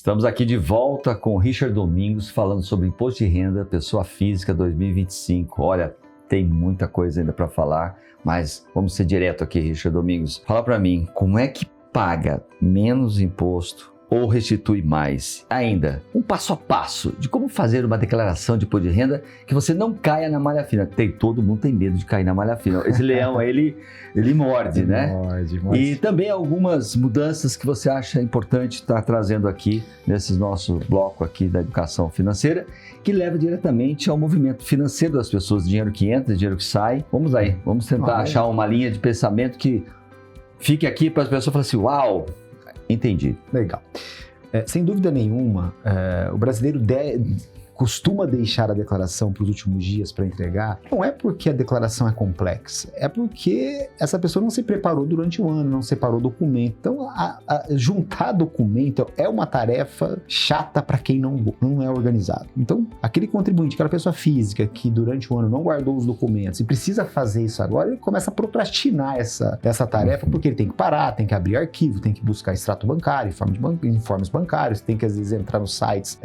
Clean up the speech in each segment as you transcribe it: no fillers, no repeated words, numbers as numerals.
Estamos aqui de volta com o Richard Domingos falando sobre imposto de renda, pessoa física 2025. Olha, tem muita coisa ainda para falar, mas vamos ser direto aqui, Richard Domingos. Fala para mim, como é que paga menos imposto ou restitui mais? Ainda, um passo a passo de como fazer uma declaração de imposto de renda que você não caia na malha fina. Todo mundo tem medo de cair na malha fina. Esse leão aí, ele morde, né? Morde. E também algumas mudanças que você acha importante estar trazendo aqui nesse nosso bloco aqui da educação financeira, que leva diretamente ao movimento financeiro das pessoas, dinheiro que entra, dinheiro que sai. Vamos aí, vamos tentar achar uma linha de pensamento que fique aqui para as pessoas falarem assim, uau, entendi. Legal. Sem dúvida nenhuma, o brasileiro costuma deixar a declaração para os últimos dias para entregar. Não é porque a declaração é complexa, é porque essa pessoa não se preparou durante o ano, não separou documento. Então, juntar documento é uma tarefa chata para quem não é organizado. Então, aquele contribuinte, aquela pessoa física que durante o ano não guardou os documentos e precisa fazer isso agora, ele começa a procrastinar essa tarefa, porque ele tem que parar, tem que abrir arquivo, tem que buscar extrato bancário, informes bancários, tem que às vezes entrar nos sites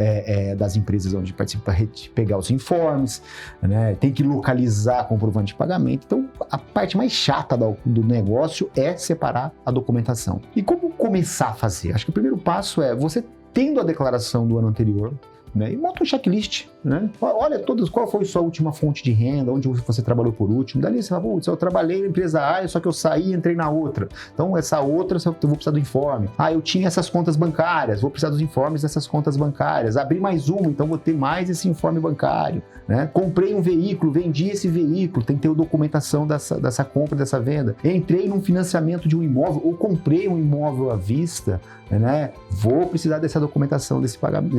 das empresas onde participa para pegar os informes, né? Tem que localizar comprovante de pagamento. Então, a parte mais chata do negócio é separar a documentação. E como começar a fazer? Acho que o primeiro passo é você tendo a declaração do ano anterior, né? E monta um checklist, né? Olha qual foi sua última fonte de renda, onde você trabalhou por último. Dali você fala, eu trabalhei na empresa A, só que eu saí e entrei na outra. Então, essa outra eu vou precisar do informe. Eu tinha essas contas bancárias, vou precisar dos informes dessas contas bancárias. Abri mais uma, então vou ter mais esse informe bancário, né? Comprei um veículo, vendi esse veículo, tem que ter a documentação dessa compra, dessa venda. Entrei num financiamento de um imóvel ou comprei um imóvel à vista, né? Vou precisar dessa documentação, desse pagamento,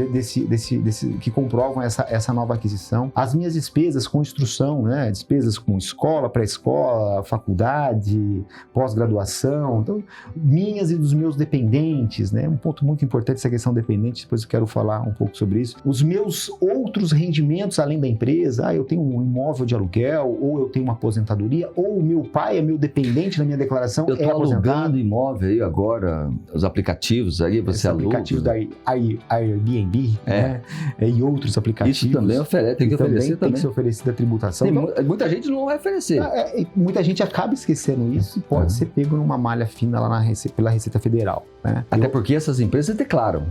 que comprovam essa nova aquisição. As minhas despesas com instrução, né? Despesas com escola, pré-escola, faculdade, pós-graduação, então, minhas e dos meus dependentes, né? Um ponto muito importante essa questão dependente, depois eu quero falar um pouco sobre isso. Os meus outros rendimentos além da empresa, eu tenho um imóvel de aluguel, ou eu tenho uma aposentadoria, ou o meu pai é meu dependente na minha declaração. Eu estou alugando imóvel aí agora, os aplicativos aí, você aluga. Os aplicativos da Airbnb, né? E outros aplicativos. Isso também tem que oferecer também. Tem que ser oferecida a tributação. Muita gente não vai oferecer. Muita gente acaba esquecendo isso e pode ser pego numa malha fina lá pela Receita Federal, né? Até porque essas empresas declaram.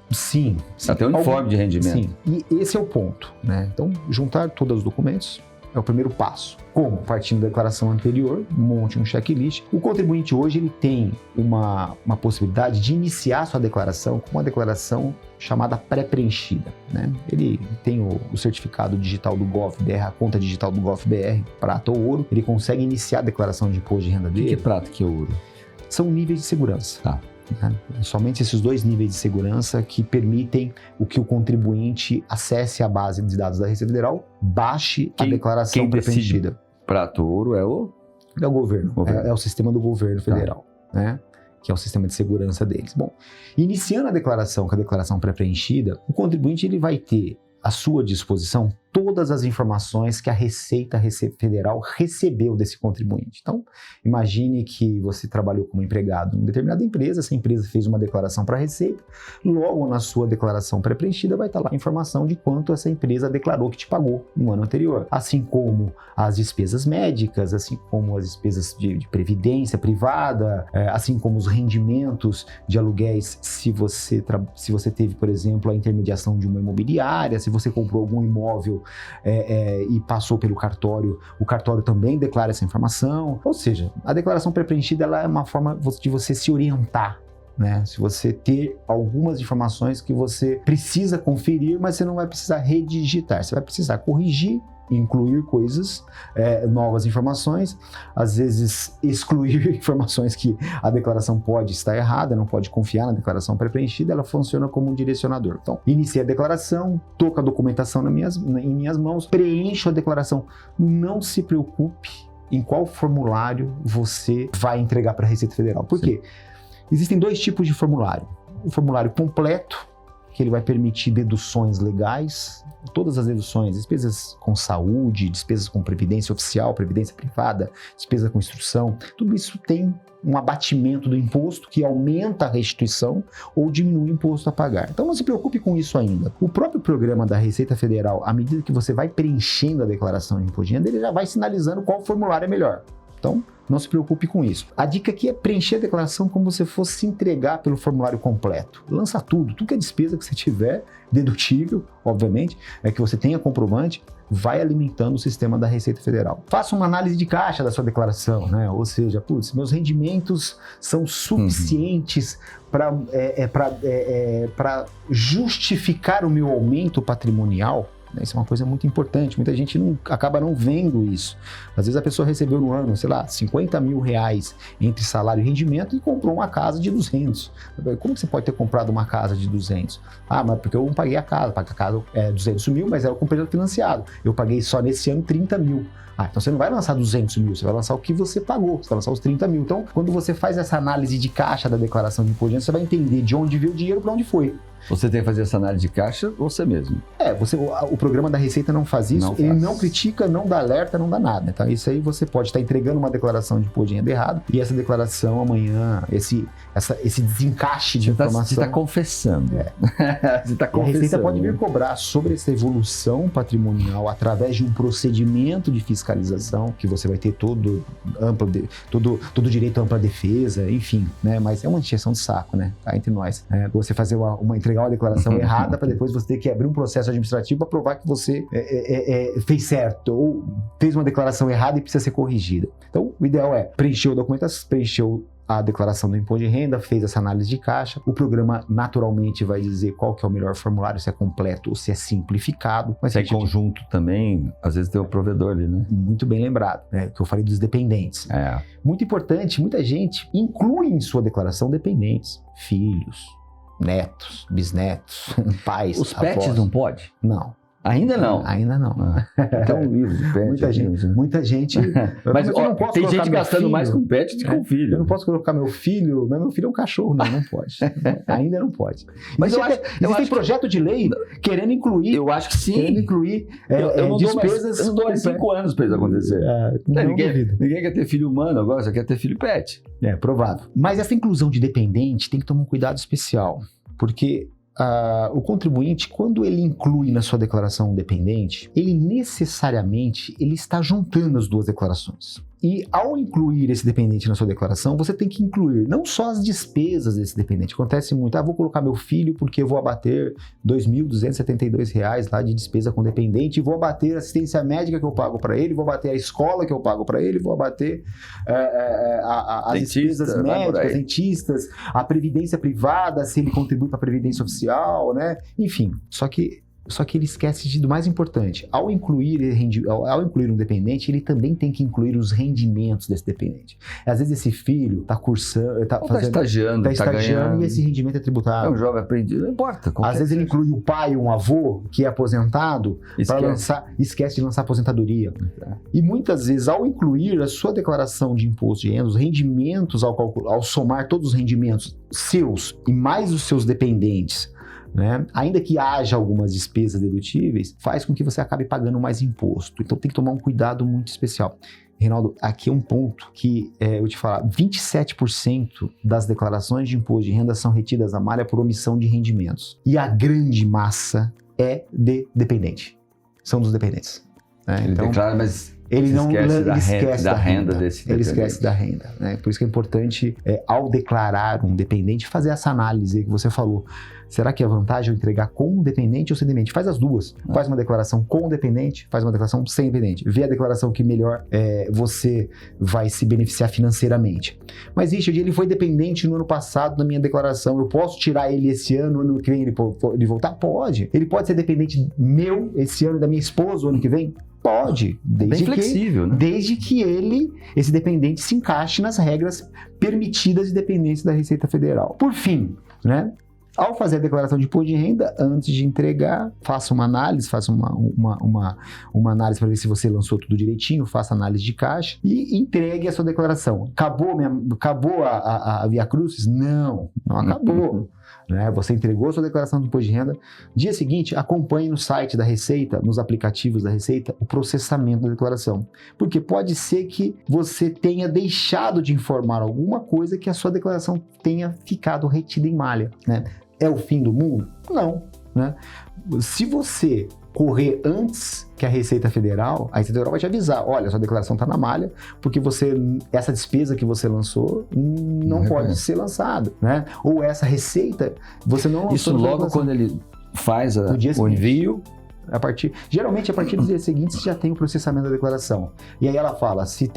Sim. Até o informe de rendimento. Sim, e esse é o ponto, né? Então, juntar todos os documentos é o primeiro passo. Como? Partindo da declaração anterior, monte um checklist. O contribuinte hoje ele tem uma possibilidade de iniciar sua declaração com uma declaração chamada pré-preenchida, né? Ele tem o certificado digital do GovBR, a conta digital do GovBR, prata ou ouro. Ele consegue iniciar a declaração de imposto de renda dele. O que é prata e que é ouro? São níveis de segurança. Tá. Somente esses dois níveis de segurança que permitem que o contribuinte acesse a base de dados da Receita Federal, baixe a declaração pré-preenchida. Prata ou ouro é o governo. É o sistema do governo federal, né? Que é o sistema de segurança deles. Bom, iniciando a declaração com a declaração pré-preenchida, o contribuinte ele vai ter à sua disposição todas as informações que a Receita Federal recebeu desse contribuinte. Então, imagine que você trabalhou como empregado em determinada empresa, essa empresa fez uma declaração para a Receita, logo na sua declaração pré-preenchida vai estar lá a informação de quanto essa empresa declarou que te pagou no ano anterior, assim como as despesas médicas, assim como as despesas de previdência privada, assim como os rendimentos de aluguéis, se você teve, por exemplo, a intermediação de uma imobiliária, se você comprou algum imóvel e passou pelo cartório, o cartório também declara essa informação. Ou seja, a declaração pré-preenchida ela é uma forma de você se orientar, né? Se você ter algumas informações que você precisa conferir, mas você não vai precisar redigitar, você vai precisar corrigir, incluir coisas, novas informações, às vezes excluir informações que a declaração pode estar errada, não pode confiar na declaração pré-preenchida, ela funciona como um direcionador. Então, inicie a declaração, toca a documentação em minhas mãos, preencho a declaração, não se preocupe em qual formulário você vai entregar para a Receita Federal. Por quê? Existem dois tipos de formulário. O formulário completo que ele vai permitir deduções legais, todas as deduções, despesas com saúde, despesas com previdência oficial, previdência privada, despesa com instrução, tudo isso tem um abatimento do imposto que aumenta a restituição ou diminui o imposto a pagar. Então não se preocupe com isso ainda. O próprio programa da Receita Federal, à medida que você vai preenchendo a declaração de imposto de renda, ele já vai sinalizando qual formulário é melhor. Então, não se preocupe com isso. A dica aqui é preencher a declaração como se fosse se entregar pelo formulário completo. Lança tudo que é despesa que você tiver, dedutível, obviamente, é que você tenha comprovante, vai alimentando o sistema da Receita Federal. Faça uma análise de caixa da sua declaração, né? Ou seja, meus rendimentos são suficientes para justificar o meu aumento patrimonial. Isso é uma coisa muito importante, muita gente acaba não vendo isso. Às vezes a pessoa recebeu no ano, sei lá, 50 mil reais entre salário e rendimento e comprou uma casa de 200. Como que você pode ter comprado uma casa de 200? Ah, mas porque eu não paguei a casa é 200 mil, mas eu comprei financiado. Eu paguei só nesse ano 30 mil. Ah, então você não vai lançar 200 mil, você vai lançar o que você pagou, você vai lançar os 30 mil. Então, quando você faz essa análise de caixa da declaração de imposto de renda, você vai entender de onde veio o dinheiro para onde foi. Você tem que fazer essa análise de caixa você mesmo. O programa da Receita não faz isso, ele não critica, não dá alerta, não dá nada. Então isso aí você pode estar entregando uma declaração de imposto de renda errado e essa declaração amanhã, esse desencaixe de informação... Você está confessando. Você está confessando. A Receita pode vir cobrar sobre essa evolução patrimonial através de um procedimento de fiscalização que você vai ter todo direito à ampla defesa, enfim, né? Mas é uma encheção de saco, né? Cá entre nós. Você fazer entregar uma declaração errada para depois você ter que abrir um processo administrativo para provar que você fez certo ou fez uma declaração errada e precisa ser corrigida. Então, o ideal é preencher a declaração do imposto de renda, fez essa análise de caixa, o programa naturalmente vai dizer qual que é o melhor formulário, se é completo ou se é simplificado. Mas se é conjunto também, às vezes tem o provedor ali, né? Muito bem lembrado, né? Que eu falei dos dependentes. Muito importante, muita gente inclui em sua declaração dependentes, filhos, netos, bisnetos, pais, Os pets avós. não pode? Não. Ainda não? Ainda não. Então, livro de pet. Muita gente... Mas tem gente gastando mais com pet do que com filho. Eu não posso colocar meu filho é um cachorro. Não pode. Ainda não pode. Mas Existe projeto de lei querendo incluir... Eu acho que sim. Querendo incluir despesas... Eu não dou mais 5 anos para isso acontecer. Ninguém quer ter filho humano agora, só quer ter filho pet. É provável. Mas essa inclusão de dependente tem que tomar um cuidado especial. Porque... o contribuinte, quando ele inclui na sua declaração um dependente, ele necessariamente está juntando as duas declarações. E ao incluir esse dependente na sua declaração, você tem que incluir não só as despesas desse dependente. Acontece muito, vou colocar meu filho porque eu vou abater R$ 2.272 lá de despesa com dependente e vou abater a assistência médica que eu pago para ele, vou abater a escola que eu pago para ele, vou abater as despesas médicas, dentistas, a previdência privada, se ele contribui para a previdência oficial, né? Enfim, só que ele esquece do mais importante. Ao incluir um dependente, ele também tem que incluir os rendimentos desse dependente. Às vezes esse filho está cursando, está estagiando e esse rendimento é tributável. É um jovem aprendiz, não importa. Às vezes ele inclui o pai, um avô que é aposentado, esquece de lançar aposentadoria. E muitas vezes, ao incluir a sua declaração de imposto de renda, os rendimentos, ao somar todos os rendimentos seus e mais os seus dependentes, né? Ainda que haja algumas despesas dedutíveis, faz com que você acabe pagando mais imposto. Então tem que tomar um cuidado muito especial. Reinaldo, aqui é um ponto que eu vou te falar, 27% das declarações de imposto de renda são retidas à malha por omissão de rendimentos. E a grande massa é de dependente. São dos dependentes. Né? Ele declara, mas... Ele esquece da renda desse dependente. Ele esquece da renda. Né? Por isso que é importante, ao declarar um dependente, fazer essa análise que você falou. Será que é vantagem eu entregar com o dependente ou sem dependente? Faz as duas. Faz uma declaração com o dependente, faz uma declaração sem dependente. Vê a declaração que melhor você vai se beneficiar financeiramente. Mas, Richard, ele foi dependente no ano passado na minha declaração. Eu posso tirar ele esse ano que vem ele voltar? Pode. Ele pode ser dependente meu esse ano, da minha esposa o ano que vem? Pode, bem flexível, né? Desde que esse dependente se encaixe nas regras permitidas de dependência da Receita Federal. Por fim, né? Ao fazer a declaração de imposto de renda, antes de entregar, faça uma análise, faça uma análise para ver se você lançou tudo direitinho, faça análise de caixa e entregue a sua declaração. Acabou a Via Crucis? Não acabou. Né? Você entregou a sua declaração de imposto de renda. Dia seguinte, acompanhe no site da Receita, nos aplicativos da Receita, o processamento da declaração. Porque pode ser que você tenha deixado de informar alguma coisa que a sua declaração tenha ficado retida em malha. Né? É o fim do mundo? Não. Né? Se você correr antes que a Receita Federal, a Receita Federal vai te avisar, olha, sua declaração está na malha, porque essa despesa que você lançou não pode ser lançada, né? Ou essa receita, você não lançou. Isso logo quando ele faz o envio. Geralmente, a partir do dia seguinte, você já tem o processamento da declaração. E aí ela fala se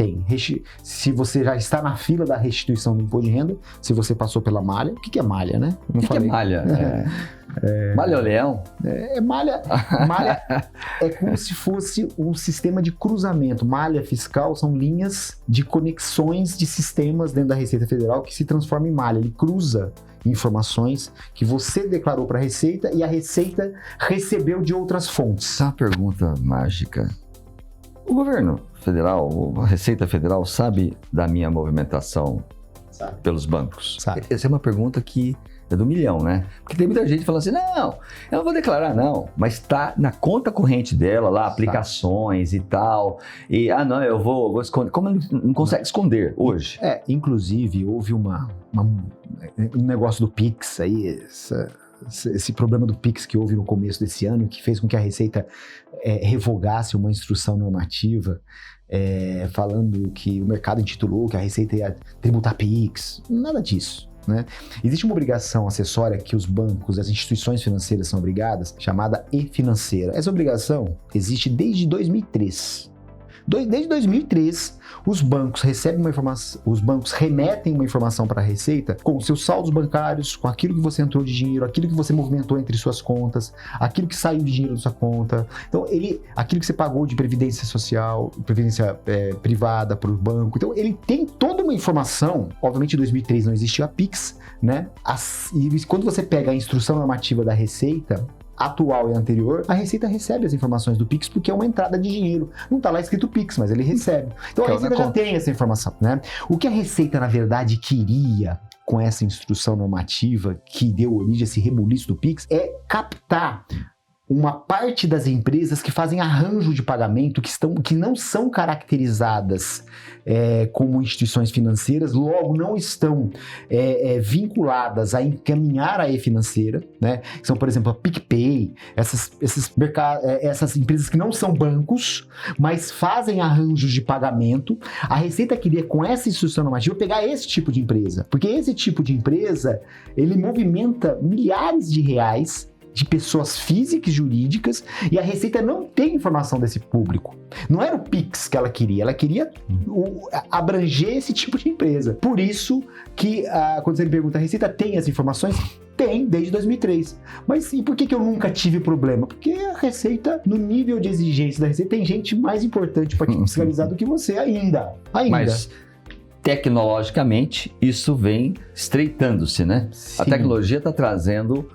você já está na fila da restituição do imposto de renda, se você passou pela malha. O que é malha, né? O que é malha? Malha leão? Malha é como se fosse um sistema de cruzamento. Malha fiscal são linhas de conexões de sistemas dentro da Receita Federal que se transformam em malha. Ele cruza informações que você declarou para a Receita e a Receita recebeu de outras fontes. Essa é uma pergunta mágica. O governo federal, a Receita Federal, sabe da minha movimentação pelos bancos? Sabe. Essa é uma pergunta que é do milhão, né? Porque tem muita gente falando assim, não, eu não vou declarar não, mas tá na conta corrente dela lá, aplicações e tal, e não, eu vou esconder. Como ele não consegue esconder hoje? Inclusive houve um negócio do Pix aí, esse problema do Pix que houve no começo desse ano, que fez com que a Receita revogasse uma instrução normativa, falando que o mercado intitulou que a Receita ia tributar Pix. Nada disso. Né? Existe uma obrigação acessória que os bancos, as instituições financeiras são obrigadas, chamada e-financeira. Essa obrigação existe desde 2003. Desde 2003, os bancos remetem uma informação para a Receita com seus saldos bancários, com aquilo que você entrou de dinheiro, aquilo que você movimentou entre suas contas, aquilo que saiu de dinheiro da sua conta. Então, aquilo que você pagou de previdência social, previdência privada para o banco. Então, ele tem toda uma informação. Obviamente, em 2003 não existia a Pix, né? E quando você pega a instrução normativa da Receita atual e anterior, a Receita recebe as informações do Pix porque é uma entrada de dinheiro. Não está lá escrito Pix, mas ele recebe. Então a Receita já tem essa informação, né? O que a Receita, na verdade, queria com essa instrução normativa que deu origem a esse rebuliço do Pix é captar uma parte das empresas que fazem arranjo de pagamento, que não são caracterizadas como instituições financeiras, logo não estão vinculadas a encaminhar a e-financeira, né? São, por exemplo, a PicPay, essas empresas que não são bancos, mas fazem arranjos de pagamento. A Receita queria, com essa instrução normativa, pegar esse tipo de empresa, porque esse tipo de empresa, ele movimenta milhares de reais de pessoas físicas e jurídicas, e a Receita não tem informação desse público. Não era o Pix que ela queria abranger esse tipo de empresa. Por isso que, quando você me pergunta, a Receita tem as informações? Tem, desde 2003. Mas e por que eu nunca tive problema? Porque a Receita, no nível de exigência da Receita, tem gente mais importante para te fiscalizar do que você ainda. Mas tecnologicamente, isso vem estreitando-se, né? Sim. A tecnologia está trazendo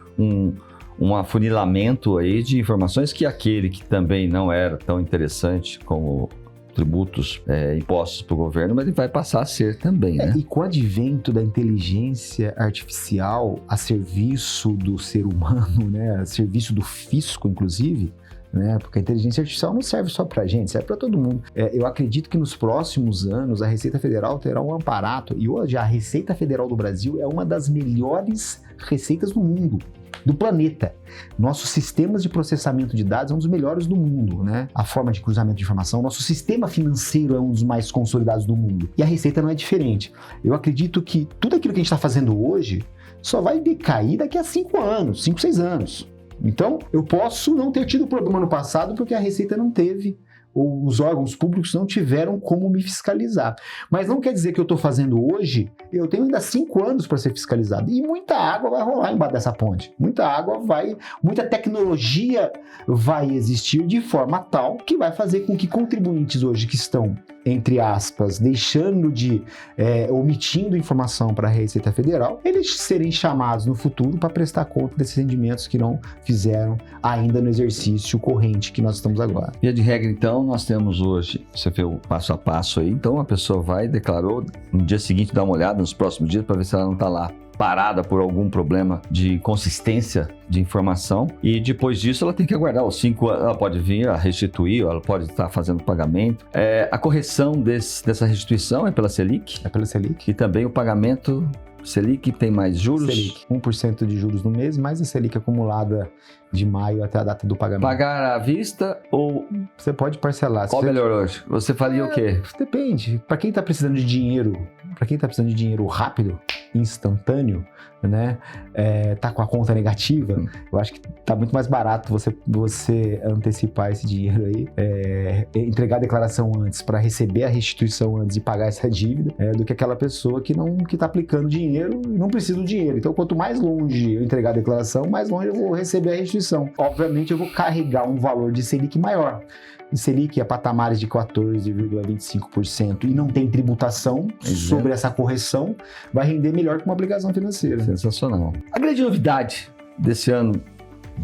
um afunilamento aí de informações que aquele que também não era tão interessante como tributos impostos para o governo, mas ele vai passar a ser também, né? E com o advento da inteligência artificial a serviço do ser humano, né? A serviço do fisco, inclusive, né? Porque a inteligência artificial não serve só para a gente, serve para todo mundo. Eu acredito que nos próximos anos a Receita Federal terá um aparato, e hoje a Receita Federal do Brasil é uma das melhores receitas do mundo, do planeta. Nossos sistemas de processamento de dados é um dos melhores do mundo, né? A forma de cruzamento de informação, nosso sistema financeiro é um dos mais consolidados do mundo. E a Receita não é diferente. Eu acredito que tudo aquilo que a gente está fazendo hoje só vai decair daqui a 5 anos, 5, 6 anos. Então, eu posso não ter tido problema no passado porque a Receita não teve ou os órgãos públicos não tiveram como me fiscalizar. Mas não quer dizer que eu estou fazendo hoje, eu tenho ainda 5 anos para ser fiscalizado. E muita água vai rolar embaixo dessa ponte. Muita tecnologia vai existir de forma tal que vai fazer com que contribuintes hoje que estão, entre aspas, omitindo informação para a Receita Federal, eles serem chamados no futuro para prestar conta desses rendimentos que não fizeram ainda no exercício corrente que nós estamos agora. Via de regra, então, nós temos hoje, você vê o passo a passo aí, então a pessoa vai, declarou, no dia seguinte dá uma olhada nos próximos dias para ver se ela não está lá parada por algum problema de consistência de informação, e depois disso ela tem que aguardar os 5 anos, ela pode vir a restituir, ela pode estar fazendo pagamento. A correção dessa restituição é pela Selic? É pela Selic. E também o pagamento Selic tem mais juros? Selic, 1% de juros no mês, mais a Selic acumulada de maio até a data do pagamento. Pagar à vista ou... Você pode parcelar. Qual melhor hoje? Você faria o quê? Depende. Para quem está precisando de dinheiro, rápido, instantâneo, né? Tá com a conta negativa, eu acho que tá muito mais barato você antecipar esse dinheiro aí, entregar a declaração antes para receber a restituição antes e pagar essa dívida, do que aquela pessoa que tá aplicando dinheiro e não precisa do dinheiro. Então, quanto mais longe eu entregar a declaração, mais longe eu vou receber a restituição. Obviamente, eu vou carregar um valor de Selic maior. Selic a patamares de 14,25% e não tem tributação sobre essa correção, vai render melhor que uma obrigação financeira. Sensacional. A grande novidade desse ano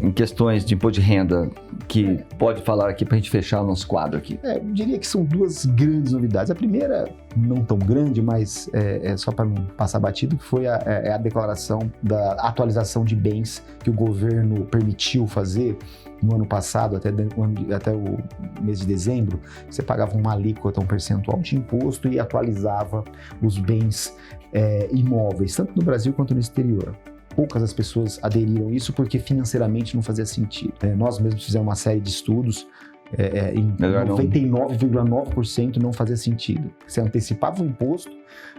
em questões de imposto de renda que pode falar aqui para a gente fechar o nosso quadro aqui? Eu diria que são 2 grandes novidades. A primeira, não tão grande, mas só para não passar batido, que foi a declaração da atualização de bens que o governo permitiu fazer no ano passado, até o mês de dezembro. Você pagava uma alíquota, um percentual de imposto e atualizava os bens imóveis, tanto no Brasil quanto no exterior. Poucas as pessoas aderiram a isso porque financeiramente não fazia sentido. Nós mesmos fizemos uma série de estudos, em 99,9% não fazia sentido. Você antecipava o imposto,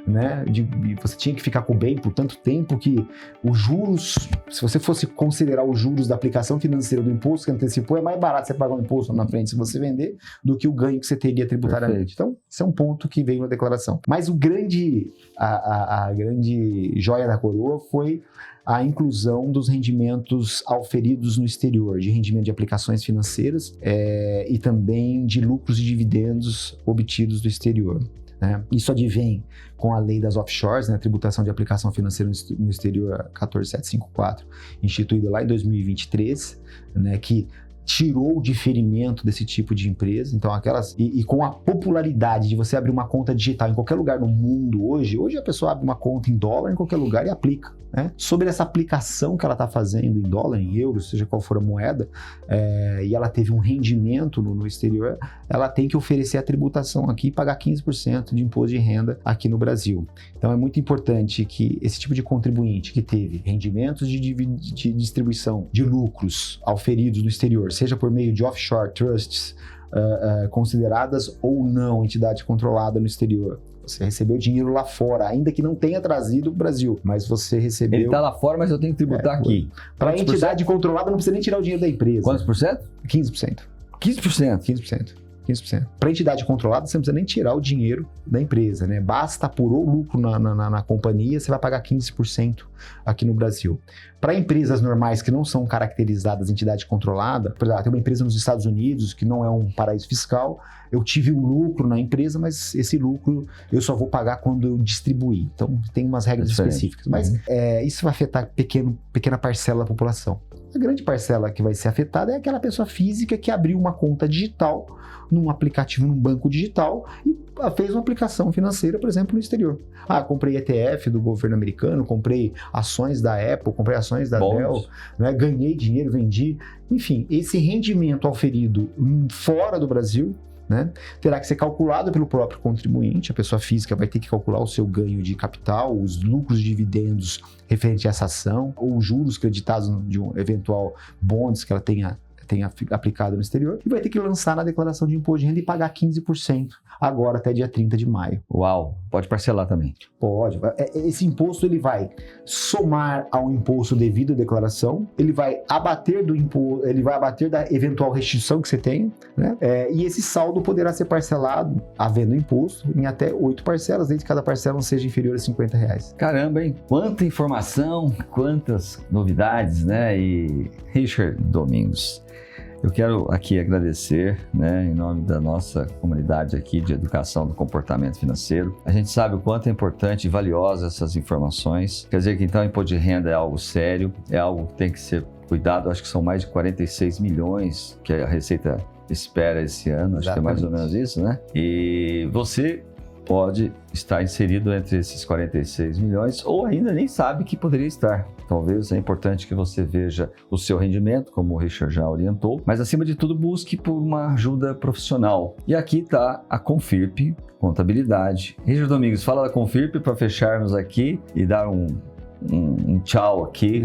né? Você tinha que ficar com o bem por tanto tempo que os juros, se você fosse considerar os juros da aplicação financeira do imposto que antecipou, é mais barato você pagar um imposto na frente se você vender do que o ganho que você teria tributariamente. Perfeito. Então, esse é um ponto que veio na declaração. Mas a grande joia da coroa foi a inclusão dos rendimentos auferidos no exterior, de rendimento de aplicações financeiras e também de lucros e dividendos obtidos do exterior. Isso advém com a lei das offshores, a tributação de aplicação financeira no exterior 14754, instituída lá em 2023, que tirou o diferimento desse tipo de empresa. Então, e com a popularidade de você abrir uma conta digital em qualquer lugar no mundo hoje a pessoa abre uma conta em dólar em qualquer lugar e aplica. Sobre essa aplicação que ela está fazendo em dólar, em euros, seja qual for a moeda, e ela teve um rendimento no exterior, ela tem que oferecer a tributação aqui e pagar 15% de imposto de renda aqui no Brasil. Então, é muito importante que esse tipo de contribuinte que teve rendimentos de distribuição de lucros auferidos no exterior, seja por meio de offshore trusts, consideradas ou não entidade controlada no exterior. Você recebeu dinheiro lá fora, ainda que não tenha trazido para o Brasil, mas você recebeu... Ele está lá fora, mas eu tenho que tributar aqui. Para a entidade controlada, não precisa nem tirar o dinheiro da empresa. Quantos por cento? 15%. 15%? 15%. Para a entidade controlada, você não precisa nem tirar o dinheiro da empresa, Basta apurou o lucro na companhia, você vai pagar 15% aqui no Brasil. Para empresas normais que não são caracterizadas entidade controlada, por exemplo, tem uma empresa nos Estados Unidos que não é um paraíso fiscal, eu tive um lucro na empresa, mas esse lucro eu só vou pagar quando eu distribuir. Então, tem umas regras específicas. Mas isso vai afetar pequena parcela da população. A grande parcela que vai ser afetada é aquela pessoa física que abriu uma conta digital num aplicativo, num banco digital e fez uma aplicação financeira, por exemplo, no exterior. Comprei ETF do governo americano, comprei ações da Apple, comprei ações da Dell, ganhei dinheiro, vendi. Enfim, esse rendimento auferido fora do Brasil, terá que ser calculado pelo próprio contribuinte. A pessoa física vai ter que calcular o seu ganho de capital, os lucros de dividendos referente a essa ação, ou os juros creditados de um eventual bonds que ela tenha tenha aplicado no exterior e vai ter que lançar na declaração de imposto de renda e pagar 15% agora até dia 30 de maio. Uau, pode parcelar também. Pode. Esse imposto ele vai somar ao imposto devido à declaração, ele vai abater do imposto, ele vai abater da eventual restituição que você tenha, né? E esse saldo poderá ser parcelado, havendo imposto, em até 8 parcelas, desde que cada parcela não seja inferior a R$50. Caramba, hein? Quanta informação, quantas novidades, né? E Richard Domingos, eu quero aqui agradecer, né, em nome da nossa comunidade aqui de educação do comportamento financeiro. A gente sabe o quanto é importante e valiosa essas informações. Quer dizer que então imposto de renda é algo sério, é algo que tem que ser cuidado. Acho que são mais de 46 milhões que a Receita espera esse ano. Acho que é mais ou menos isso, né? E você pode estar inserido entre esses 46 milhões ou ainda nem sabe que poderia estar. Talvez é importante que você veja o seu rendimento, como o Richard já orientou, mas acima de tudo busque por uma ajuda profissional. E aqui está a Confirp Contabilidade. Richard Domingos, fala da Confirp para fecharmos aqui e dar um tchau aqui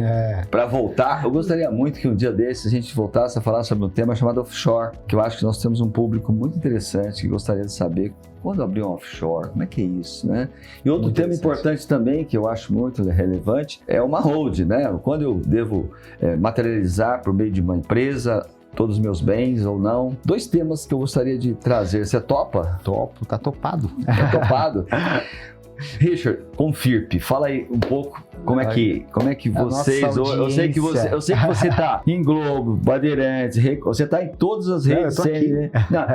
para voltar. Eu gostaria muito que um dia desses a gente voltasse a falar sobre um tema chamado offshore, que eu acho que nós temos um público muito interessante que gostaria de saber quando abrir um offshore, como é que é isso, né? E outro tema importante também, que eu acho muito relevante, é uma hold, né? Quando eu devo materializar por meio de uma empresa todos os meus bens ou não. 2 temas que eu gostaria de trazer. Você topa? Topo, tá topado. Tá topado? Richard, Confirp, fala aí um pouco como é que vocês, eu sei que você tá em Globo, Bandeirantes, você tá em todas as redes, né?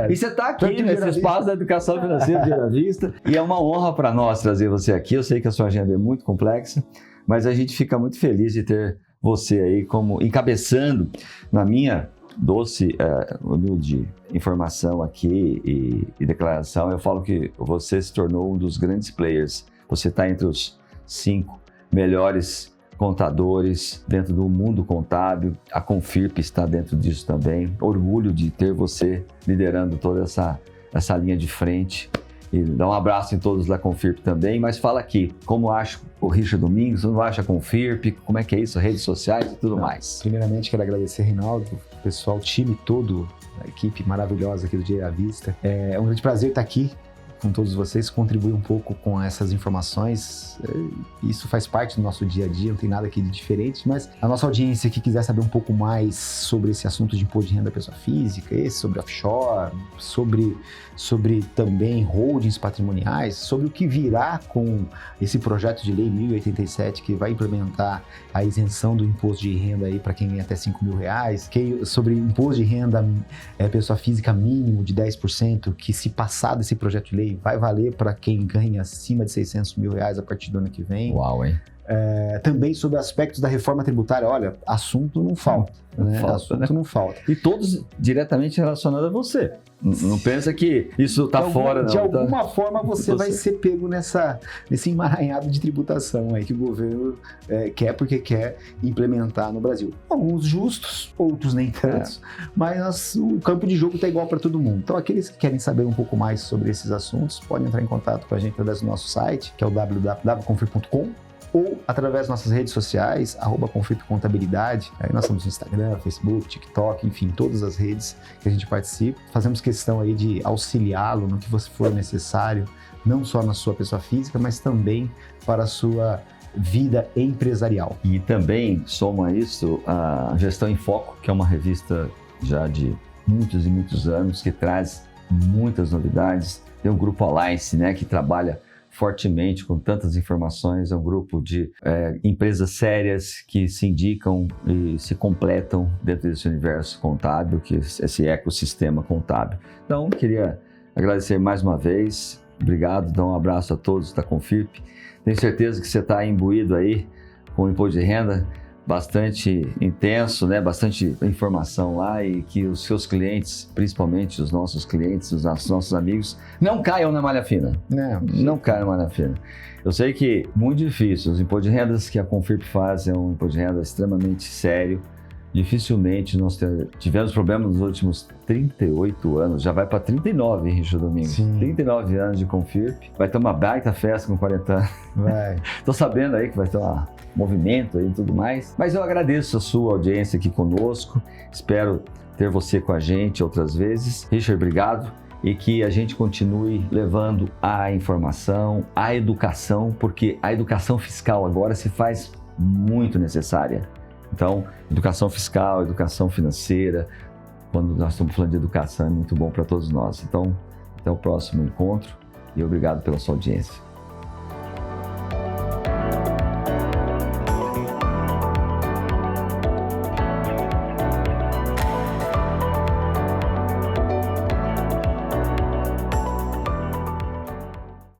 E você tá aqui nesse espaço da educação financeira de Vera Vista, e é uma honra para nós trazer você aqui. Eu sei que a sua agenda é muito complexa, mas a gente fica muito feliz de ter você aí como encabeçando na minha doce, humilde informação aqui e declaração. Eu falo que você se tornou um dos grandes players. Você está entre os 5 melhores contadores dentro do mundo contábil. A Confirp está dentro disso também. Orgulho de ter você liderando toda essa linha de frente. E dá um abraço em todos da Confirp também, mas fala aqui, como acha o Richard Domingos, como acha a Confirp, como é que é isso, redes sociais e tudo mais. Primeiramente, quero agradecer, Reinaldo, o pessoal, o time todo, a equipe maravilhosa aqui do Dia à Vista. É um grande prazer estar aqui com todos vocês, contribuir um pouco com essas informações. Isso faz parte do nosso dia a dia, não tem nada aqui de diferente, mas a nossa audiência que quiser saber um pouco mais sobre esse assunto de imposto de renda da pessoa física, sobre offshore, sobre também holdings patrimoniais, sobre o que virá com esse projeto de lei 1087 que vai implementar a isenção do imposto de renda aí para quem ganha até R$5.000, sobre imposto de renda pessoa física mínimo de 10%, que se passar desse projeto de lei vai valer para quem ganha acima de R$600 mil a partir do ano que vem. Uau, hein? Também sobre aspectos da reforma tributária. Olha, assunto não falta. Não falta. E todos diretamente relacionados a você. Não pensa que isso está fora, não. De alguma forma você vai ser pego nesse emaranhado de tributação aí que o governo quer porque quer implementar no Brasil. Alguns justos, outros nem tantos, mas o campo de jogo está igual para todo mundo. Então aqueles que querem saber um pouco mais sobre esses assuntos podem entrar em contato com a gente através do nosso site, que é o www.confirp.com, ou através das nossas redes sociais, @Confirp Contabilidade. Aí nós estamos no Instagram, Facebook, TikTok, enfim, todas as redes que a gente participa. Fazemos questão aí de auxiliá-lo no que for necessário, não só na sua pessoa física, mas também para a sua vida empresarial. E também soma isso a Gestão em Foco, que é uma revista já de muitos e muitos anos, que traz muitas novidades. Tem o Grupo Alliance, né, que trabalha fortemente com tantas informações. É um grupo de empresas sérias que se indicam e se completam dentro desse universo contábil, que esse ecossistema contábil. Então, queria agradecer mais uma vez. Obrigado, dar um abraço a todos da Confirp. Tenho certeza que você está imbuído aí com o imposto de renda bastante intenso, né? Bastante informação lá, e que os seus clientes, principalmente os nossos clientes, os nossos amigos, não caiam na malha fina. Não caiam na malha fina. Eu sei que é muito difícil. Os impostos de rendas que a Confirp faz é um imposto de renda extremamente sério, Dificilmente nós tivemos problemas nos últimos 38 anos, já vai para 39, hein, Richard Domingos? Sim. 39 anos de Confirp, vai ter uma baita festa com 40 anos. Vai. Tô sabendo aí que vai ter um movimento aí e tudo mais, mas eu agradeço a sua audiência aqui conosco, espero ter você com a gente outras vezes. Richard, obrigado. E que a gente continue levando a informação, a educação, porque a educação fiscal agora se faz muito necessária. Então, educação fiscal, educação financeira, quando nós estamos falando de educação, é muito bom para todos nós. Então, até o próximo encontro e obrigado pela sua audiência.